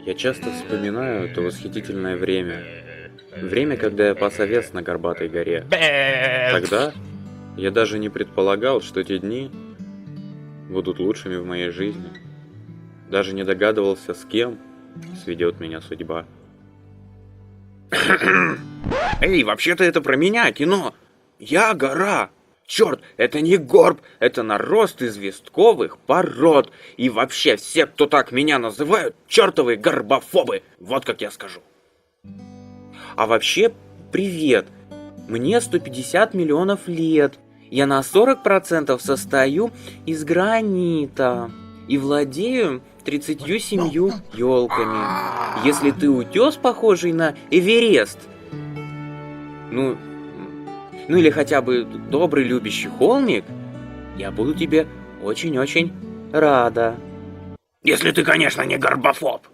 Я часто вспоминаю то восхитительное время. Время, когда я пас овец на Горбатой горе. Тогда я даже не предполагал, что эти дни будут лучшими в моей жизни. Даже не догадывался, с кем сведет меня судьба. Эй, вообще-то это про меня, кино. Я гора. Черт, это не горб, это нарост известковых пород. И вообще все, кто так меня называют, чертовы горбофобы. Вот как я скажу. А вообще, привет. Мне 150 миллионов лет. Я на 40% состою из гранита. И владею 37 елками. Если ты утес, похожий на Эверест, ну или хотя бы добрый любящий холмик, я буду тебе очень-очень рада. Если ты, конечно, не горбофоб.